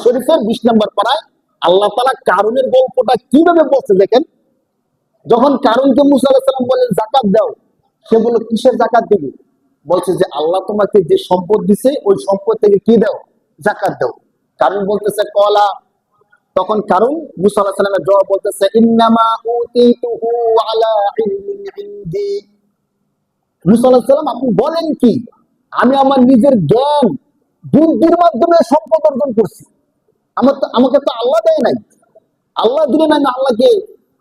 শরীফের 20 নম্বর পারায় আল্লাহ তাআলা কারুনের গল্পটা কিভাবে বলছে দেখেন। যখন কারুনকে মুসা আলাইহিস সালাম বলেন জাকাত দাও, সে বলল কিসের জাকাত দিবে? বলছে যে আল্লাহ তোমাকে যে সম্পদ দিছে ওই সম্পদ থেকে কি দাও? জাকাত দাও। কারুন বলতেছে কলা, তখন কারুন মুসা আলাইহিস সালামের জবাব বলতেছে ইন্নামা উতিতুহু আলা ইলমিন ইনদি। মুসা আলাইহিস সালাম আপনি বলেন কি? আমি আমার নিজের জ্ঞান বুদ্ধির মাধ্যমে সম্পদ অর্জন করছি। আমাকে তো আল্লাহ দেয় নাই। আল্লাহ দিলে না, আমি আল্লাহকে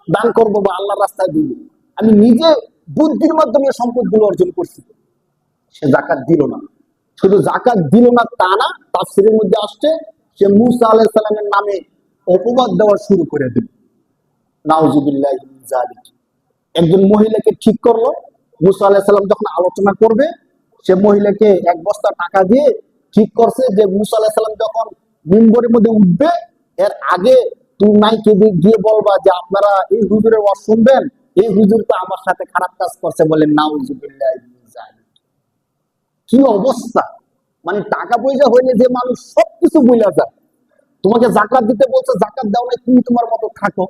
দান করবো বা আল্লাহর রাস্তায় দিব। আমি নিজে বুদ্ধির মাধ্যমে সম্পদগুলো অর্জন করছি। সে জাকাত দিল না। শুধু জাকাত দিল না তা না, তাফসীরের মধ্যে আসছে সে মুসা আলাইহিস সালামের নামে অপবাদ দেওয়া শুরু করে দিল। নাউযুবিল্লাহি মিন যালিক। একজন মহিলাকে ঠিক করলো। মুসা আলাইহিস সালাম যখন আলোচনা করবে, সে মহিলাকে 1 বস্তা টাকা দিয়ে ঠিক করছে যে মুসা আলাইহিস সালাম যখন মিম্বরের মধ্যে উঠবে এর আগে তুমি মাইকে গিয়ে বলবা যে আপনারা এই হুজুরের ওয়াজ শুনবেন, এই হুজুর তো আমার সাথে খারাপ কাজ করছে। বলেন নাউযুবিল্লাহি মিন যালিক। কি অবস্থা! মানে টাকা পয়সা হইলে যে মানুষ সবকিছু ভুলে যায়। তোমাকে জাকাত দিতে বলছে, জাকাত দাও না, তুমি তোমার মতো থাকো।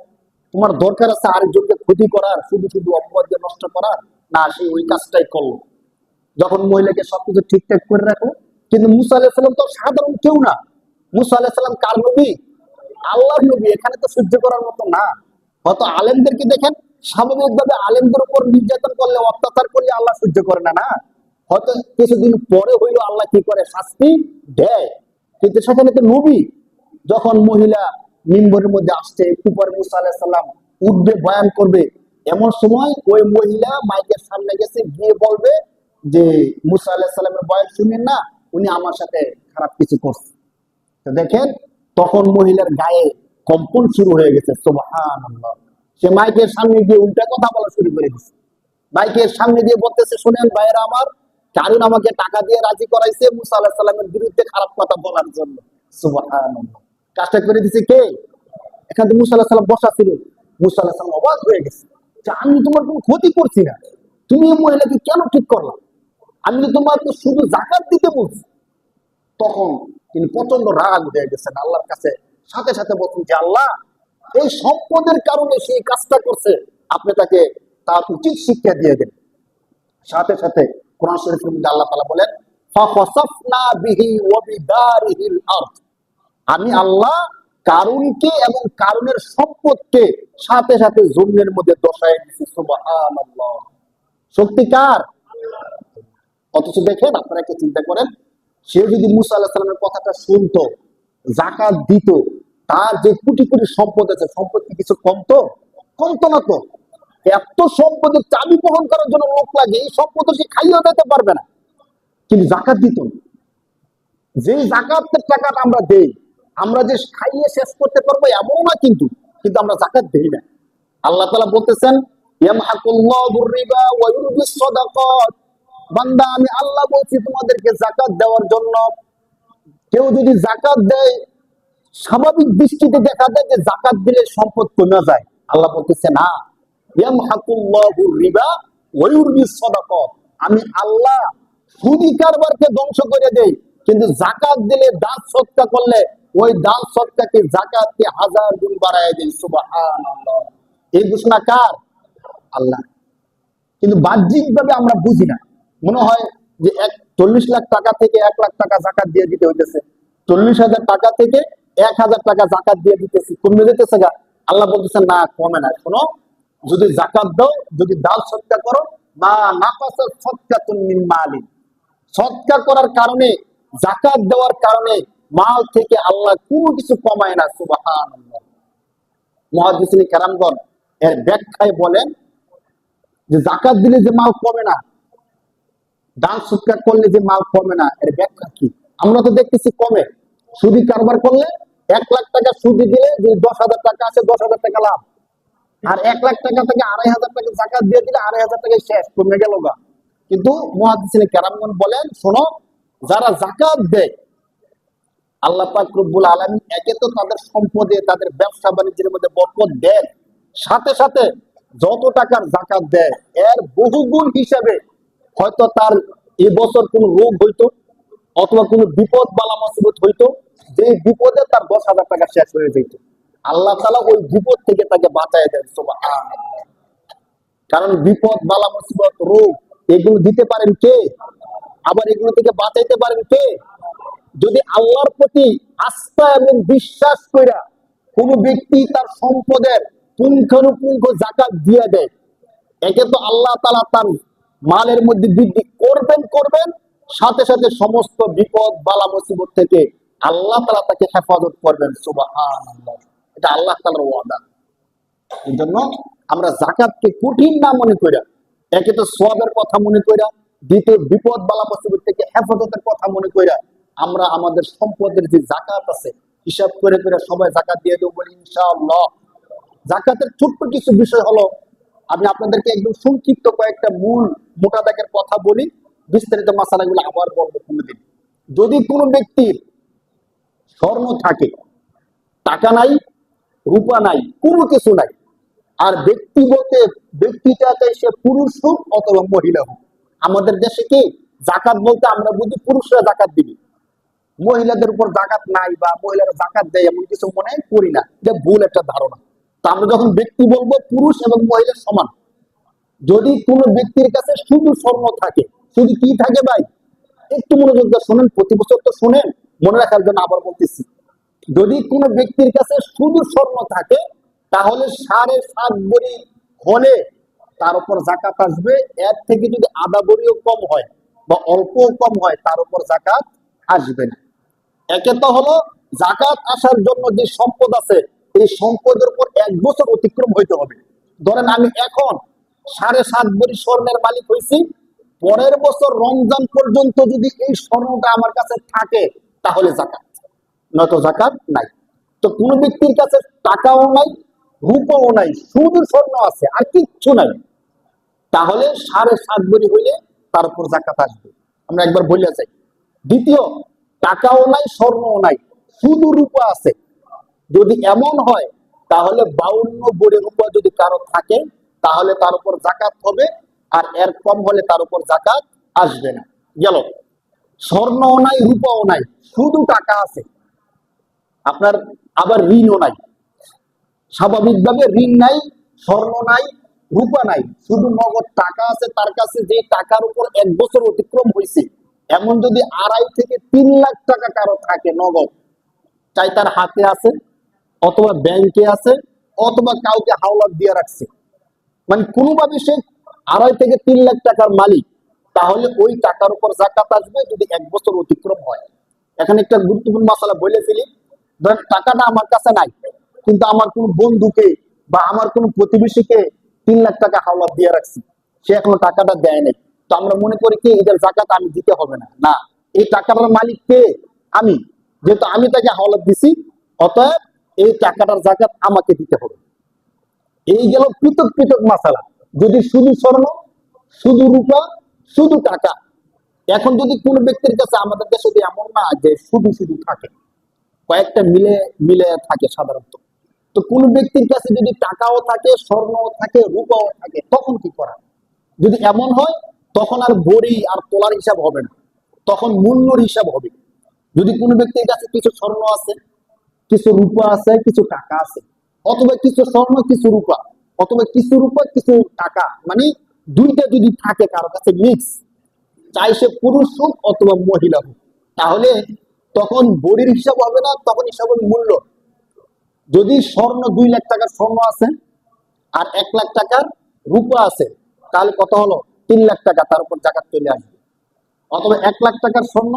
তোমার দরকার আছে আরেকজনকে ক্ষতি করার, শুধু শুধু অপবাদ দিয়ে নষ্ট করার, না সে ওই কাজটাই করলো। যখন মহিলাকে সবকিছু ঠিকঠাক করে রাখো। কিন্তু মুসা আলাইহিস সালাম তো সাধারণ কেউ না। মুসা আলাইহিস সালাম কার নবী? আল্লাহর নবী। এখানে তো সহ্য করার মতো না। হয়তো আলেমদেরকে দেখেন, স্বাভাবিকভাবে আলেমদের উপর নির্যাতন করলে, অত্যাচার করলে আল্লাহ সহ্য করে না, না হয়তো কিছুদিন পরে হইলো আল্লাহ কি করে? শাস্তি দেয়। কিন্তু সেখানে তো নবী। যখন মহিলা মিম্বরের মধ্যে আসছে, একটু পরে মুসা আলাইহিস সালাম উঠবে, বয়ান করবে, এমন সময় ওই মহিলা মাইকের সামনে গেছে, গিয়ে বলবে যে মুসা আলাইহিস সালামের বয়ান শুনেন না, উনি আমার সাথে খারাপ কিছু করছে। তো দেখেন, তখন মহিলার গায়ে কম্পন শুরু হয়ে গেছে। সুবহানাল্লাহ। সে মাইকের সামনে গিয়ে উল্টা কথা বলা শুরু করে দিচ্ছে। মাইকের সামনে দিয়ে বলতেছে, শোনেন ভাইয়েরা আমার, কারণ আমাকে টাকা দিয়ে রাজি করাইছে মুসা আলাইহিস সালামের বিরুদ্ধে খারাপ কথা বলার জন্য। সুবহানাল্লাহ। কাজটা করে দিছে কে? এখান থেকে মুসা আলাইহিস সালাম বসা ছিল। মুসা আলাইহিস সালাম অবাক হয়ে গেছে যে আমি তোমার কোনো ক্ষতি করছি না, তুমি এই মহিলাকে কেন ঠিক করলা? আমি তো তোমাকে শুধু জাকাত দিতে বলছি। তখন তিনি প্রচন্ড রাগ হয়ে গেছেন আল্লাহর কাছে। সাথে সাথে বলছেন যে আল্লাহ, এই সম্পদের কারণে সেই কাজটা করছে, আপনি তাকে তার উচিত শিক্ষা দিয়ে দেন। সাথে সাথে কোরআন শরীফের মধ্যে আল্লাহ তাআলা বলেন ফাখাসাফনা বিহি ওয়া বিদারিহিল আরদ। আমি আল্লাহ কারুনকে এবং কারুনের সম্পদকে সাথে সাথে জমিনের মধ্যে দশায় দিয়েছি। সুবহানাল্লাহ। শক্তি কার? অথচ দেখেন, আপনারা একটা চিন্তা করেন, সে যদি মুসা আলাইহিস সালামের কথাটা শুনতো, জাকাত দিত, তার যে কোটি কোটি সম্পদ আছে, সম্পদ কি কিছু কমতো? কমতো না তো। এত সম্পদের চাবি বহন করার জন্য লোক লাগে, এই সম্পদ সে খাইয়েও দিতে পারবে না, কিন্তু জাকাত দিত না। যে জাকাতের টাকাটা আমরা দেই, আমরা যে খাইয়ে শেষ করতে পারবো এমন না, কিন্তু কিন্তু আমরা জাকাত দেই না। আল্লাহ তাআলা বলতেছেন ইয়ামহাকুল্লাহুর রিবা ওয়া ইউরবিস সাদাকাত। বান্দা, আমি আল্লাহ বলছি তোমাদেরকে জাকাত দেওয়ার জন্য। কেউ যদি জাকাত দেয়, স্বাভাবিক দৃষ্টিতে দেখা যায় যে জাকাত দিলে সম্পদ কমে যায়। আল্লাহ বলতেছে না, ইয়ামহাকুল্লাহুর রিবা ওয়া ইউরবিস সাদাকাত। আমি আল্লাহ সুদি কারবারকে ধ্বংস করে দেই, কিন্তু জাকাত দিলে, দান সদকা করলে, ওই দান সদকাকে, জাকাতকে 1000 গুণ বাড়ায় দেই। সুবহানাল্লাহ। এই ঘোষণা কার? আল্লাহ। কিন্তু বাহ্যিকভাবে আমরা বুঝি না। মনে হয় যে 40 লাখ টাকা থেকে 1 লাখ টাকা জাকাত দিয়ে দিতে হইতেছে, 40,000 টাকা থেকে 1000 টাকা জাকাত দিয়ে দিতেছি, কমে যেতেছে গা। আল্লাহ বলতেছেন না, কমে না। শোনো, যদি জাকাত দাও, যদি দান সদকা করো, মা নাকাসাত সাদকাতুন মিন মালি। সদকা করার কারণে, জাকাত দেওয়ার কারণে মাল থেকে আল্লাহ কোনো কিছু কমায় না। সুবহানাল্লাহ। মুহাদ্দিসিন কেরামগণ এর ব্যাখ্যায় বলেন যে জাকাত দিলে যে মাল কমে না, দান সদকা করলে যে মাল কমে না, এর ব্যাখ্যা কি? আমরা তো দেখতেছি কমে। সুদি কারবার করলে 1 লাখ টাকা সুদি দিলে যে 10,000 টাকা আছে, 10,000 টাকা লাভ। আর 1 লাখ টাকা থেকে 2,500 টাকা জাকাত দিয়ে দিলে 2,500 টাকা শেষ, কমে গেল গা। কিন্তু মুহাদ্দিসিন কেরামগণ বলেন, শোনো, যারা জাকাত দেয়, আল্লাহ পাক রব্বুল আলামিন একে তো তাদের সম্পদে, তাদের ব্যবসা বাণিজ্যের মধ্যে বরকত দেন, সাথে সাথে যত টাকার জাকাত দেয় এর বহুগুণ হিসাবে হয়তো তার এবছর কোনো রোগ হইতো, অথবা কোনো বিপদ বালা মুসিবত হইতো, যে বিপদে তার 10,000 টাকা শেষ হয়ে যেত, আল্লাহ তাআলা ওই বিপদ থেকে তাকে বাঁচায় দেন। সুবহানাল্লাহ। কারণ বিপদ, বালা, মুসিবত, রোগ এগুলো দিতে পারেন কে? আবার এগুলো থেকে বাঁচাইতে পারেন কে? যদি আল্লাহর প্রতি আস্থা এবং বিশ্বাস কইরা কোন ব্যক্তি তার সম্পদের পুঙ্খানুপুঙ্খ যাকাত দিয়ে দেয়, একে তো আল্লাহ তাআলা তার মালের মধ্যে বৃদ্ধি করবেন, সাথে সাথে সমস্ত বিপদ, বালা, মুসিবত থেকে আল্লাহ তাআলা তাকে হেফাজত করবেন। সুবহানাল্লাহ। এটা আল্লাহ তাআলার ওয়াদা। এই জন্য আমরা যাকাতকে কঠিন না মনে কইরা, একে তো সওয়াবের কথা মনে কইরা, দ্বিতীয় বিপদ, বালা, মুসিবত থেকে হেফাজতের কথা মনে কইরা আমরা আমাদের সম্পদের যে যাকাত আছে হিসাব করে করে সবাই যাকাত দিয়ে দেবো বলি ইনশাআল্লাহ। যাকাতের ছোট্ট কিছু বিষয় হলো, আমি আপনাদেরকে একদম সংক্ষিপ্ত কয়েকটা মূল মোটা দাগের কথা বলি, বিস্তারিত মাসালাগুলো আবার বলবো কোনদিন। যদি কোনো ব্যক্তির স্বর্ণ থাকে, টাকা নাই, রূপা নাই, কোনো কিছু নাই, আর ব্যক্তি বলতে ব্যক্তিটাকে সে পুরুষ হোক অথবা মহিলা হোক, আমাদের দেশে কি যাকাত বলতে আমরা বুঝি পুরুষরা যাকাত দিবি, মহিলাদের উপর যাকাত নাই বা মহিলারা যাকাত দেয় এমন কিছু মনে করি না, যে ভুল একটা ধারণা। তা আমরা যখন ব্যক্তি বলবো পুরুষ এবং মহিলা সমান। যদি কোনো ব্যক্তির কাছে শুধু স্বর্ণ থাকে, শুধু কি থাকে ভাই, একটু মনোযোগ দিয়ে শোনেন, প্রতি বছর তো শোনেন, মনে রাখার জন্য আবার বলতেছি। যদি কোনো ব্যক্তির কাছে শুধু স্বর্ণ থাকে, তাহলে 7.5 ভরি হলে তার উপর যাকাত আসবে। এর থেকে যদি আধা ভরিও কম হয় বা অল্প কম হয়, তার উপর যাকাত আসবে না। একে তো হলো যাকাত আসার জন্য যে সম্পদ আছে, এই সম্পদের উপর 1 বছর অতিক্রম হইতে হবে। ধরেন আমি এখন 7.5 ভরি স্বর্ণের মালিক হয়েছি, পরের বছর রমজান পর্যন্ত যদি এই স্বর্ণটা আমার কাছে থাকে তাহলে যাকাত, নয়তো যাকাত নাই। তো কোন ব্যক্তির কাছে টাকাও নাই, রূপাও নাই, শুধু স্বর্ণ আছে আর কিচ্ছু নাই, তাহলে 7.5 ভরি হইলে তার উপর যাকাত আসবে। আমরা একবার বলে যাই। দ্বিতীয়, টাকাও নাই, স্বর্ণও নাই, শুধু রূপা আছে, যদি এমন হয় তাহলে 52 ভরি রূপা যদি কারো থাকে তাহলে তার উপর যাকাত হবে, আর এর কম হলে তার উপর যাকাত আসবে না। গেল। স্বর্ণও নাই, রূপাও নাই, শুধু টাকা আছে, আপনার আবার ঋণও নাই, স্বাভাবিকভাবে ঋণ নাই, স্বর্ণ নাই, রূপা নাই, শুধু নগদ টাকা আছে তার কাছে, যে টাকার উপর 1 বছর অতিক্রম হয়েছে। এমন যদি 2.5 থেকে 3 লাখ টাকা কারো থাকে নগদ, চাই তার হাতে আছে অথবা ব্যাংকে আছে অথবা কাউকে হাওলাত দিয়ে রাখছে, মানে কোনোভাবে সে 2.5 থেকে 3 লাখ টাকার মালিক, তাহলে ওই টাকার উপর যাকাত আসবে যদি 1 বছর অতিক্রম হয়। এখানে একটা গুরুত্বপূর্ণ মশলা বলে ফেলি। ধরেন টাকাটা আমার কাছে নাই, কিন্তু আমার কোন বন্ধুকে বা আমার কোন প্রতিবেশীকে 3 লাখ টাকা হাওলাত দিয়ে রাখছি, সে এখনো টাকাটা দেয় নাই। তো আমরা মনে করি কি এটার যাকাত আমি দিতে হবে না। না, এই টাকাটার মালিক কে? আমি। যেহেতু আমি তাকে হাওলাত দিছি, অতএব এই টাকাটার যাকাত আমাকে দিতে হবে। এই গেল পৃথক পৃথক মাসালা। যদি শুধু স্বর্ণ, শুধু রূপা, শুধু টাকা। এখন যদি কোন ব্যক্তির কাছে, আমাদের দেশে এমন না যে শুধু শুধু থাকে, কয়েকটা মিলে মিলে থাকে সাধারণত। তো কোন ব্যক্তির কাছে যদি টাকাও থাকে, স্বর্ণও থাকে, রূপাও থাকে, তখন কি করা? যদি এমন হয়, তখন আর ভরি আর তোলার হিসাব হবে না, তখন মূল্যর হিসাব হবে। যদি কোনো ব্যক্তির কাছে কিছু স্বর্ণ আছে, কিছু রূপা আছে, কিছু টাকা আছে, অথবা কিছু স্বর্ণ কিছু রূপা, অথবা কিছু রূপা কিছু টাকা, মানে দুইটা যদি থাকে কারো কাছে মিক্স, চাই সে পুরুষ হোক অথবা মহিলা হোক, তাহলে তখন বড়ির হিসাব হবে না, তখন হিসাব হবে মূল্য। যদি স্বর্ণ 2 লাখ টাকার স্বর্ণ আছে আর 1 লাখ টাকার রূপা আছে, তাহলে কত হলো? 3 লাখ টাকা, তার উপর যাকাত চলে আসবে। অথবা 1 লাখ টাকার স্বর্ণ,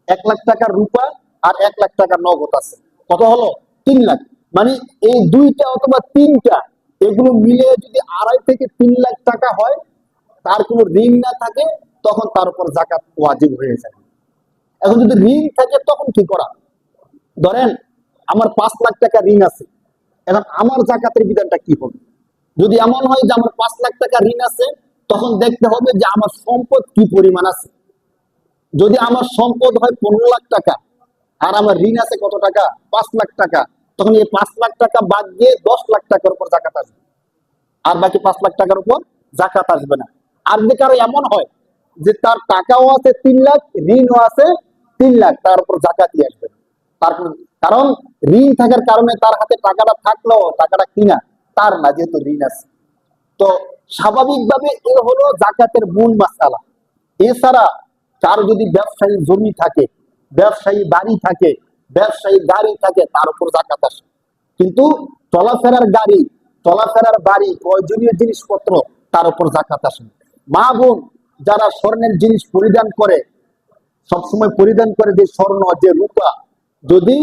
1 লাখ টাকার রূপা আর 1 লাখ টাকার নগদ আছে, কত হলো? 3 লাখ। মানে এই দুইটা অথবা তিনটা, এগুলো মিলে যদি 2.5 থেকে 3 লাখ টাকা হয়, তার কোনো ঋণ না থাকে, তখন তার উপর যাকাত ওয়াজিব হয়ে যায়। এখন যদি ঋণ থাকে তখন কি করা? ধরেন আমার 5 লাখ টাকা ঋণ আছে, এখন আমার যাকাতের বিধানটা কি হবে? যদি এমন হয় যে আমার 5 লাখ টাকা ঋণ আছে, তখন দেখতে হবে যে আমার সম্পদ কি পরিমাণ আছে। যদি আমার সম্পদ হয় 15 লাখ টাকা আর আমার ঋণ আছে কত টাকা? 5 লাখ টাকা, তখন এই 5 লাখ টাকা বাদ দিয়ে 10 লাখ টাকার উপর যাকাত আসবে, আর বাকি 5 লাখ টাকার উপর যাকাত আসবে না। আর যদি কারো এমন হয় যে তার টাকাও আছে 3 লাখ, ঋণও আছে 3 লাখ, তার উপর যাকাতই আসবে না। তার কারণ ঋণ থাকার কারণে তার হাতে টাকাটা থাকলেও টাকাটা কিনা তার না, যেহেতু ঋণ আছে। তো স্বাভাবিকভাবে এ হলো জাকাতের মূল মাসালা। এছাড়া কার যদি ব্যবসায়ী জমি থাকে, ব্যবসায়ী বাড়ি থাকে, ব্যবসায়ী গাড়ি থাকে, তার উপর জাকাত আসে। কিন্তু চলাফেরার গাড়ি, চলাফেরার বাড়ি, প্রয়োজনীয় জিনিসপত্র, তার উপর জাকাত আসে। মা বোন যারা স্বর্ণের জিনিস পরিধান করে, সবসময় পরিধান করে যে স্বর্ণ, যে রূপা, যদি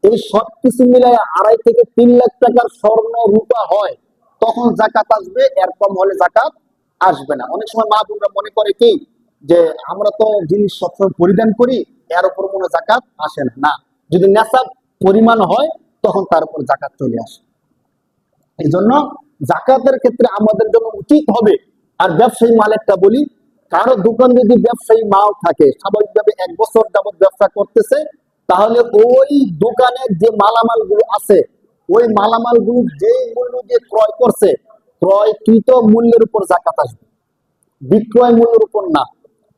এই সবকিছু মিলাই 2.5 থেকে 3 লাখ টাকার স্বর্ণ রূপা হয়, তখন জাকাত আসবে, এর কম হলে জাকাত আসবে না। অনেক সময় মা বোনরা মনে করে কি যে আমরা তো জিনিস সবসময় পরিধান করি, এর উপর কোনো জাকাত আসে না। না, যদি নেশাব পরিমাণ হয় তখন তার উপর জাকাত চলে আসে। এই জন্য জাকাতের ক্ষেত্রে আমাদের জন্য উচিত হবে। আর ব্যবসায়ী মালেরটা বলি, কারো দোকান যদি ব্যবসায়ী মাল থাকে, স্বাভাবিকভাবে 1 বছর যাবত ব্যবসা করতেছে, তাহলে ওই দোকানে যে মালামাল গুলো আছে, ওই মালামাল গুলো যে মূল্য দিয়ে ক্রয় করছে, ক্রয়কৃত মূল্যের উপর জাকাত আসবে, বিক্রয় মূল্যের উপর না।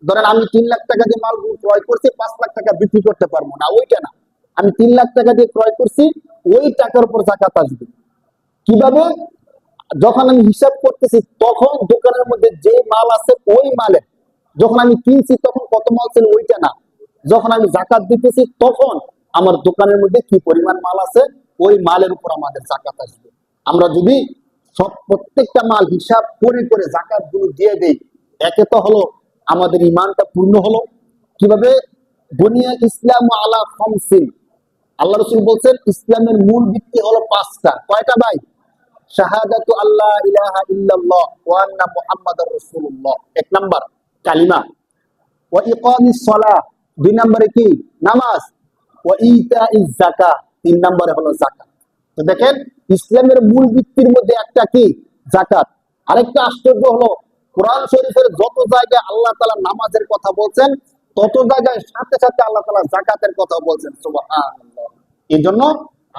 ধরেন আমি 3 লাখ টাকা দিয়ে মাল ক্রয় করছি, 5 লাখ টাকা বিক্রি করতে পারবো না, ওইটা না। আমি 3 লাখ টাকা দিয়ে ক্রয় করছি, ওই টাকার উপর জাকাত আসবে। কিভাবে? যখন আমি হিসাব করতেছি তখন দোকানের মধ্যে যে মাল আছে ওই মালে, যখন আমি কিনছি তখন কত মাল ছিল ওইটা না, যখন আমি জাকাত দিতেছি তখন আমার দোকানের মধ্যে কি পরিমাণ মাল আছে ওই মালের উপর আমাদের জাকাত আসবে। আমরা যদি সব প্রত্যেকটা মাল হিসাব করে করে জাকাত গুলো দিয়ে দেই, একে তো হলো আমাদের ইমানটা পূর্ণ হলো। কিভাবে? বুনিয়া ইসলাম আলা খামসিন, আল্লাহ রাসূল বলছেন ইসলামের মূল ভিত্তি হলো 5টা। কয়টা ভাই? শাহাদাতু আল্লাহ ইলাহা ইল্লাল্লাহ ওয়া আন্না মুহাম্মাদার রাসূলুল্লাহ, 1 নাম্বার কালিমা। ওয়া ইকামিস সালাহ, 2 নম্বরে কি? নামাজ। ওয়া ইতাইজ যাকাত, 3 নম্বরে হলো যাকাত। তো দেখেন ইসলামের মূল ভিত্তির মধ্যে একটা কি? যাকাত। আরেকটা আশ্চর্য হলো, কোরআন শরীফের যত জায়গায় আল্লাহ তাআলা নামাজের কথা বলছেন, তত জায়গায় সাথে সাথে আল্লাহ তাআলা যাকাতের কথা বলছেন। সুবহানাল্লাহ। এই জন্য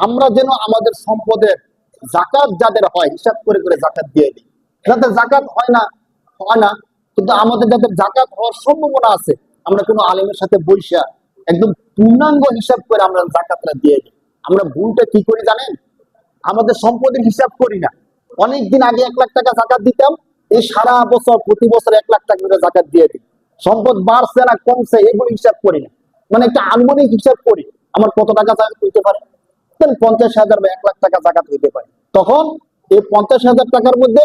আমরা যেন আমাদের সম্পদের জাকাত যাদের হয় হিসাব করে করে জাকাত দিয়ে দিই। যাদের জাকাত হয় না কিন্তু আমাদের যাদের জাকাত হওয়ার সম্ভাবনা আছে, আমরা কোনো আলেমের সাথে বৈশা একদম পূর্ণাঙ্গ হিসাব করে আমরা জাকাতটা দিয়ে দিই। আমরা ভুলটা কি করি জানেন? আমাদের সম্পদের হিসাব করি না। অনেকদিন আগে 1 লাখ টাকা জাকাত দিতাম, এই সারা বছর প্রতি বছর 1 লাখ টাকা করে জাকাত দিয়ে দিই। সম্পদ বাড়ছে না কমছে এগুলো হিসাব করি না, মানে একটা আনুমানিক হিসাব করি আমার কত টাকা জাকাত হইতে পারে। 50,000 বা 1 লাখ টাকা জাকাত হইতে পারে। তখন এই 50,000 টাকার মধ্যে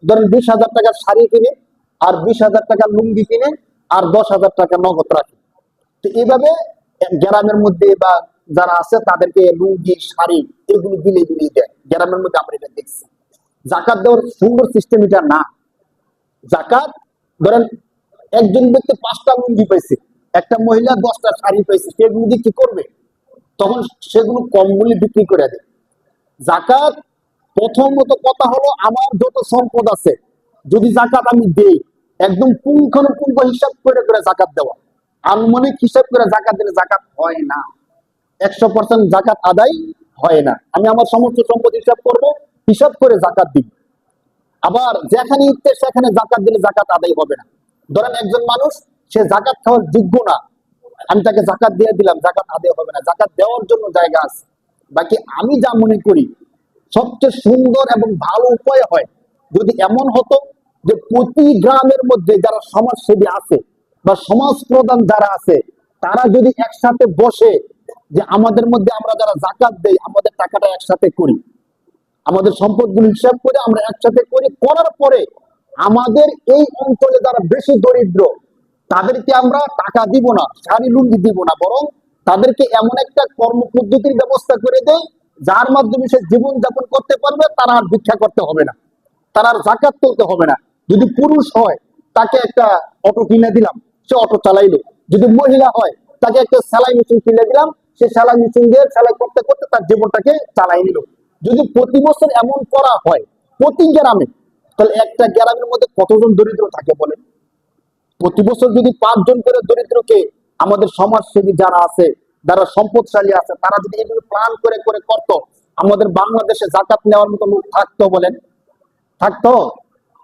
ধরেন 20,000 টাকার শাড়ি কিনে, আর 20,000 টাকার লুঙ্গি কিনে, আর 10,000 টাকা নগদ রাখি। তো এইভাবে গ্রামের মধ্যে বা যারা আছে তাদেরকে লুঙ্গি শাড়ি এগুলো বিলিয়ে বিলিয়ে দেয়। গ্রামের মধ্যে আমরা এটা দেখছি। জাকাত দেওয়ার সুন্দর সিস্টেম এটা না। জাকাত ধরেন একজন ব্যক্তি 5টা লুঙ্গি পাইছে, একটা মহিলা 10টা শাড়ি পাইছে, সেগুলো দিয়ে কি করবে? তখন সেগুলো কম মূল্যে বিক্রি করে দেয়। জাকাত প্রথমত কথা হলো আমার যত সম্পদ আছে যদি জাকাত আমি দেই, একদম পুঙ্খানুপুঙ্খ হিসাব করে করে জাকাত দেওয়া। আনুমানিক হিসাব করে জাকাত দিলে জাকাত হয় না, 100% জাকাত আদায় হয় না। আমি আমার সমস্ত সম্পদ হিসাব করব, হিসাব করে জাকাত দিব। আবার যেখানে ইচ্ছে সেখানে জাকাত দিলে জাকাত আদায় হবে না। ধরেন একজন মানুষ সে জাকাত খাওয়ার যোগ্য না, আমি তাকে জাকাত দিয়ে দিলাম, জাকাত আদায় হবে না। জাকাত দেওয়ার জন্য জায়গা আছে। বাকি আমি যা মনে করি সবচেয়ে সুন্দর এবং ভালো উপায় হয় যদি এমন হতো যে প্রতি গ্রামের মধ্যে যারা সমাজসেবী আছে বা সমাজ প্রধান যারা আছে, তারা যদি একসাথে বসে যে আমাদের মধ্যে আমরা যারা জাকাত দেই আমাদের টাকাটা একসাথে করি, আমাদের সম্পদগুলো হিসাব করে আমরা একসাথে করি, করার পরে আমাদের এই অঞ্চলে যারা বেশি দরিদ্র তাদেরকে আমরা টাকা দিব না, শাড়ি লুঙ্গি দিব না, বরং তাদেরকে এমন একটা কর্ম পদ্ধতির ব্যবস্থা করে দেয় যার মাধ্যমে সে জীবন যাপন করতে পারবে, তারা আর ভিক্ষা করতে হবে না, তার আর জাকাত তুলতে হবে না। যদি পুরুষ হয় তাকে একটা অটো কিনে দিলাম, সে অটো চালাইলো। যদি মহিলা হয় তাকে একটা সেলাই মেশিন কিনে দিলাম, সে সেলাই মেশিন দিয়ে সেলাই করতে করতে তার জীবনটাকে চালাই নিল। যদি প্রতি বছর এমন করা হয় প্রতি গ্রামে, তাহলে একটা গ্রামের মধ্যে কতজন দরিদ্র থাকে বলেন? প্রতি বছর যদি 5 জন করে দরিদ্রকে আমাদের সমাজসেবী যারা আছে, যারা সম্পদশালী আছে, তারা যদি এগুলো প্ল্যান করে করে করতো, আমাদের বাংলাদেশে জাকাত নেওয়ার মতো লোক থাকতো বলেন? থাকতো?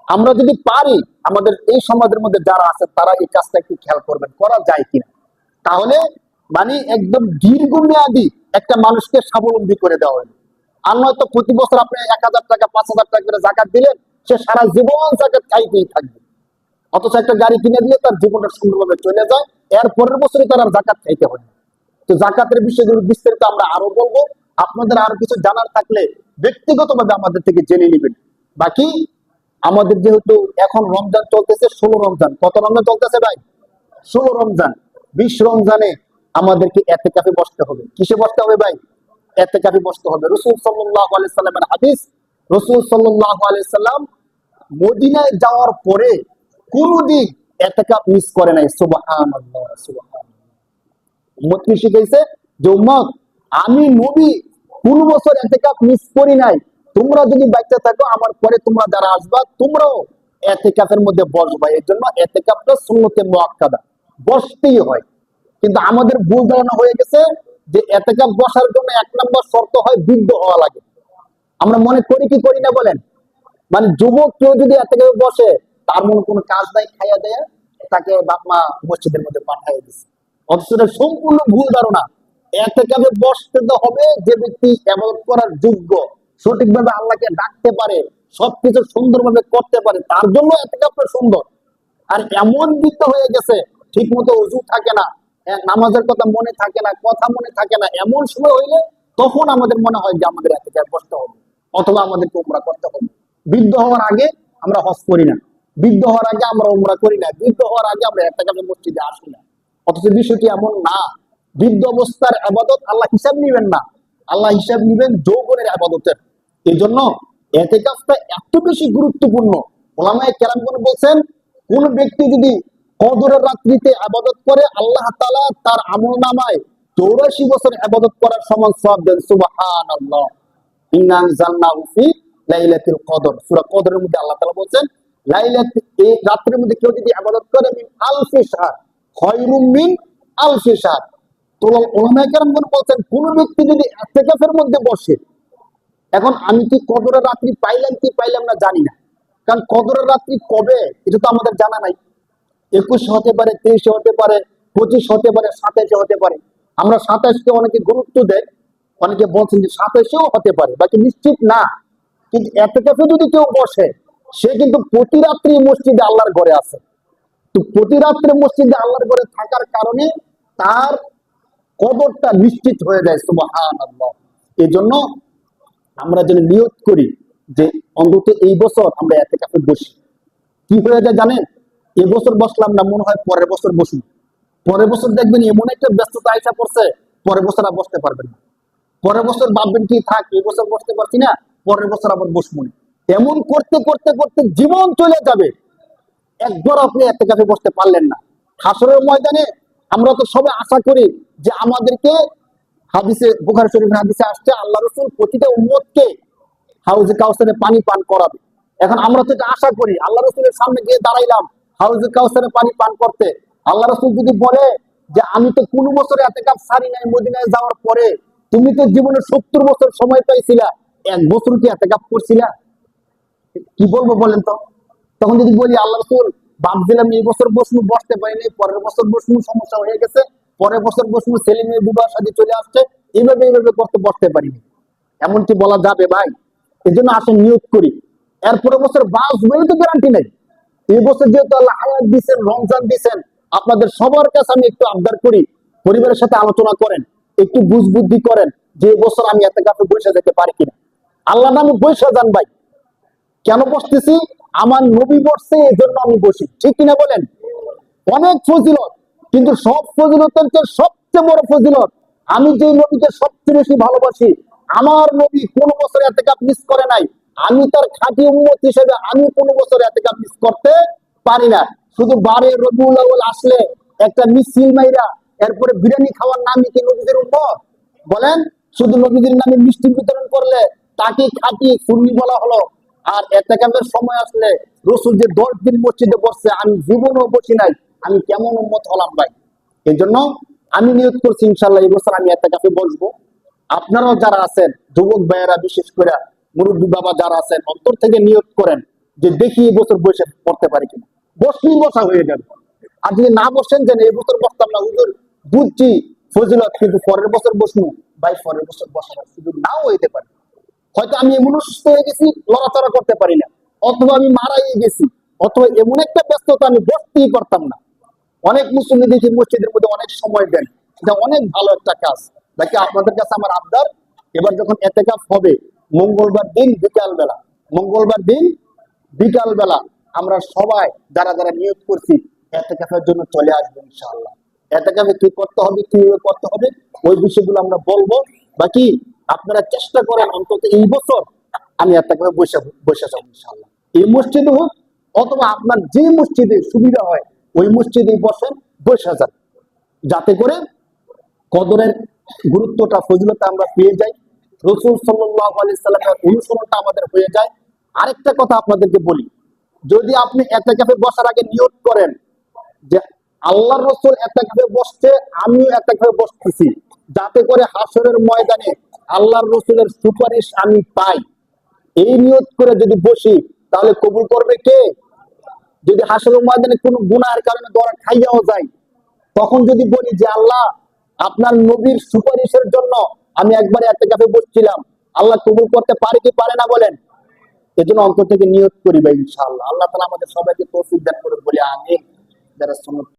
আমরা যদি পারি, আমাদের এই সমাজের মধ্যে যারা আছে তারা এই কাজটা একটু খেয়াল করবেন, করা যায় কিনা। তাহলে মানে একদম দীর্ঘমেয়াদী একটা মানুষকে স্বাবলম্বী করে দেওয়া হলো। আর নয়তো প্রতি বছর আপনি 1000 টাকা 5000 টাকা করে জাকাত দিলেন, সে সারা জীবন জাকাত খাইতেই থাকবে। অথচ একটা গাড়ি কিনে দিলে তার জীবনটা সুন্দরভাবে চলে যায়, এর পরের বছরে তার আর জাকাত খাইতে হয় না। তো জাকাতের বিষয়গুলো বিস্তারিত আমরা আরো বলবো। আপনাদের আরো কিছু জানার থাকলে ব্যক্তিগতভাবে আমাদের থেকে জেনে নেবেন। বাকি আমাদের যেহেতু এখন রমজান চলতেছে, 16 রমজান, কত রমজান চলতেছে ভাই? 16 রমজান। 20 রমজানে আমাদেরকে এতেকাফে বসতে হবে। কিসে বসতে হবে ভাই? এতেকাফে বসতে হবে। রাসূল সাল্লাল্লাহু আলাইহি সাল্লামের হাদিস, রাসূল সাল্লাল্লাহু আলাইহি সাল্লাম মদিনায় যাওয়ার পরে কোনদিন এতেকাফ মিস করে নাই। সুবহানাল্লাহ, সুবহানাল্লাহ। উম্মত কি শিখাইছে? যে উম্মত, আমি নবী কোন বছর এতেকাফ মিস করি নাই। তোমরা যদি বাচ্চা থাকো, আমার পরে তোমরা যারা আসবা, তোমরাও এতেকাফের মধ্যে বসবা। এর জন্য এতেকাফটা সুন্নতে মুআক্কাদা, বসতেই হয়। কিন্তু আমাদের ভুল ধারণা হয়ে গেছে যে এতেকাফ বসার জন্য 1 নম্বর শর্ত হয় বৃদ্ধ হওয়া লাগে। আমরা মনে করি কি করি না বলেন? মানে যুবক কেউ যদি এতেকাফে বসে, তার মনে কোনো কাজ নাই, খাইয়া দেয়া তাকে বাপ মা মসজিদের মধ্যে পাঠিয়ে দিচ্ছে। অথচ এটা সম্পূর্ণ ভুল ধারণা। এতেকাফে বসতে তো হবে যে ব্যক্তি ইবাদত করার যোগ্য, সঠিকভাবে আল্লাহকে ডাকতে পারে, সবকিছু সুন্দরভাবে করতে পারে, তার জন্য এতেকাফটা সুন্দর। আর এমন বৃদ্ধ হয়ে গেছে, ঠিক মতো ওযু থাকে না, নামাজের কথা মনে থাকে না, কথা মনে থাকে না, এমন সময় হইলে তখন আমাদের মনে হয় যে আমাদের এতেকাফে বসতে হবে, অথবা আমাদেরকে উমরা করতে হবে। বৃদ্ধ হওয়ার আগে আমরা হজ করি না, বৃদ্ধ হওয়ার আগে আমরা উমরা করি না, বৃদ্ধ হওয়ার আগে আমরা এতেকাফে মসজিদে আসি না। অথচ বিষয়টি এমন না। বৃদ্ধ অবস্থার ইবাদত আল্লাহ হিসাব নিবেন না, আল্লাহ হিসাব নিবেন যৌবনের ইবাদতের। এই জন্য এতেকাফটা এত বেশি গুরুত্বপূর্ণ। ওলামায়ে কেরামগণ বলছেন, কোন ব্যক্তি যদি কদরের রাত্রিতে ইবাদত করে, আল্লাহ তাআলা তার আমলনামায় 84 বছর ইবাদত করার সমান সওয়াব দেন। সুবহানাল্লাহ। ইন্না আনজালনাহু ফি লাইলাতুল কদর, সূরা কদরের মধ্যে আল্লাহ তাআলা বলেন, এই রাত্রির মধ্যে কেউ যদি ইবাদত করে, মিন আলফি শাহর খায়রুম মিন আলফি শাহর। তো ওলামায়ে কেরামগণ বলেন, কোন ব্যক্তি যদি ইতিকাফের মধ্যে বসে, এখন আমি কি কদরের রাত্রি পাইলাম কি পাইলাম না জানি না, কারণ কদরের রাত্রি কবে এটা তো আমাদের জানা নাই। 21 হতে পারে, 23 হতে পারে, 25 হতে পারে, 27 হতে পারে। আমরা 27কে অনেকে গুরুত্ব দেয়, অনেকে বলছেন যে 27ও হতে পারে, বাকি নিশ্চিত না। কিন্তু এতেকাফে যদি কেউ বসে, সে কিন্তু প্রতি রাত্রি মসজিদে আল্লাহর ঘরে আছে। তো প্রতি রাত্রে মসজিদে আল্লাহর ঘরে থাকার কারণে তার কদরটা নিশ্চিত হয়ে যায়। সুবহানাল্লাহ। এই জন্য আমরা যেন নিয়ত করি যে অন্তত এই বছর আমরা এতেকাফে বসি। কি হয়ে যায় জানেন? এবছর বসলাম না, মনে হয় পরের বছর বসুন। পরের বছর দেখবেন এমন একটা ব্যস্ততা আইসা পড়ছে, পরের বছর আর বসতে পারবেন না। পরের বছর ভাববেন কি থাক, এই বছর বসতে পারছি না, পরের বছর আবার বসবো না। এমন করতে করতে করতে জীবন চলে যাবে, একবার আপনি এতেকাফে বসতে পারলেন না। হাসরের ময়দানে আমরা তো সবাই আশা করি যে আমাদেরকে, হাদিসে বুখারী শরীফের হাদিসে আসছে, আল্লাহ রাসূল প্রতিটা উম্মতকে হাউজে কাউসারে পানি পান করাবে। এখন আমরা তো এটা আশা করি, আল্লাহ রাসূলের সামনে গিয়ে দাঁড়াইলাম হাউজে কাউসারে পানি পান করতে। আল্লাহ রাসূল যদি বলে যে আমি তো কোন বছরে ইতিকাফ ছাড়ি নাই মদিনায় যাওয়ার পরে, তুমি তো জীবনে 70 বছর সময় পাইছিলা, এক বছর কি ইতিকাফ করছিলা? কি বলবো বলেন তো? তখন যদি বলি আল্লাহ রাসূল ভাবছিলাম এই বছর বসবো, বসতে পারিনি, পরের বছর বসবো, সমস্যা হয়ে গেছে, পরের বছর বসবো, ছেলে মেয়ে বিবাহ শাদী চলে আসছে, এইভাবে এইভাবে করতে বসতে পারিনি, এমন কি বলা যাবে ভাই? এই জন্য আসেন নিয়োগ করি। এরপরের বছর বাঁচবেন তো গ্যারান্টি নেই। এই বছর যেহেতু আল্লাহ হায়াত দিচ্ছেন, রমজান দিচ্ছেন, আপনাদের সবার কাছে আমি একটু আবদার করি, পরিবারের সাথে আলোচনা করেন, একটু বুঝ বুদ্ধি করেন যে এই বছর আমি ইতিকাফে বসে যেতে পারি কিনা। আল্লাহ নামে বসে যান ভাই। কেন বসতেছি? আমার নবী বসছে, এই জন্য আমি বসি, ঠিক কিনা বলেন? অনেক ফজিলত, কিন্তু সব ফজিলতের চেয়ে সবচেয়ে বড় ফজিলত, আমি যে নবীকে সবচেয়ে বেশি ভালোবাসি, আমার নবী কোন বছর ইতিকাফ মিস করে নাই। আমি তার খাঁটি উম্মত হিসেবে আমি কোন বছর ইতিকাফ মিস করতে পারি না। শুধু বারে রবিউল আউয়াল আসলে একটা মিছিল মাইরা এরপরে বিরিয়ানি খাওয়ার নামই কি নবীদের উম্মত? বলেন, শুধু নবীদের নামে মিষ্টি বিতরণ করলে তাকে খাঁটি সুন্নি বলা হলো। আর ইতিকাফের সময় আসলে রাসূল যে 10 দিন মসজিদে বসছে, আমি জীবনও বসি নাই, আমি কেমন উম্মত হলাম ভাই? এই জন্য আমি নিয়ত করছি ইনশাআল্লাহ এই বছর আমি ইতিকাফে বসবো। আপনারাও যারা আছেন, যুবক ভাইয়েরা বিশেষ করে, মুরব্বী বাবা যারা আছেন, অন্তর থেকে নিয়ত করেন যে দেখি এই বছর বসে পড়তে পারি কিনা। বসলেই বসা হয়ে যাবে। আর যদি না বসেন, যে এই বছর বসতাম না হুজুর, বুঝছি ফজিলত, কিন্তু পরের বছর বসবো, ভাই পরের বছর বসার সুযোগ নাও হইতে পারে। হয়তো আমি এমন অসুস্থ হয়ে গেছি, লড়াচড়া করতে পারি না, অথবা আমি মারাই গেছি, অথবা এমন একটা ব্যস্ততা আমি বসতেই পারতাম না। অনেক মুসলিম দেখি মসজিদের মধ্যে অনেক সময় দেন, এটা অনেক ভালো একটা কাজ। দেখি আপনাদের কাছে আমার আবদার, এবার যখন এতেকাফ হবে মঙ্গলবার দিন বিকাল বেলা, মঙ্গলবার দিন বিকাল বেলা আমরা সবাই যারা যারা নিয়োগ করছি এতেকাফের জন্য চলে আসবো ইনশাআল্লাহ। এতেকাফে কি করতে হবে, কিভাবে করতে হবে, ওই বিষয়গুলো আমরা বলবো। বাকি আপনারা চেষ্টা করেন অন্তত এই বছর আমি এতেকাফে বসে বসে যাবো ইনশাআল্লাহ। এই মসজিদে হোক অথবা আপনার যে মসজিদে সুবিধা হয় ওই মসজিদে বসেন, বসে যান, যাতে করে কদরের গুরুত্বটা ফজিলতা আমরা পেয়ে যাই, রাসূল সাল্লাল্লাহু আলাইহি সাল্লামের অনুসরণটা আমাদের হয়ে যায়। আরেকটা কথা আপনাদেরকে বলি, যদি আপনি ইতিকাফে বসার আগে নিয়ত করেন যে আল্লাহর রাসূল ইতিকাফে বসছে, আমিও ইতিকাফে বসতেছি, যাতে করে হাসরের ময়দানে আল্লাহর রাসূলের সুপারিশ আমি পাই, এই নিয়ত করে যদি বসি তাহলে কবুল করবে কে? যদি হাসরের ময়দানে কোনো গুনাহের কারণে ধরা খাইয়াও যায়, তখন যদি বলি যে আল্লাহ আপনার নবীর সুপারিশের জন্য আমি একবার ইতিকাফে বসছিলাম, আল্লাহ কবুল করতে পারে কি পারে না বলেন? এজন্য অন্তর থেকে নিয়ত করি ভাই ইনশাআল্লাহ। আল্লাহ তাআলা আমাদের সবাইকে তৌফিক দান করে বলি আমিন। যারা সুন্নাত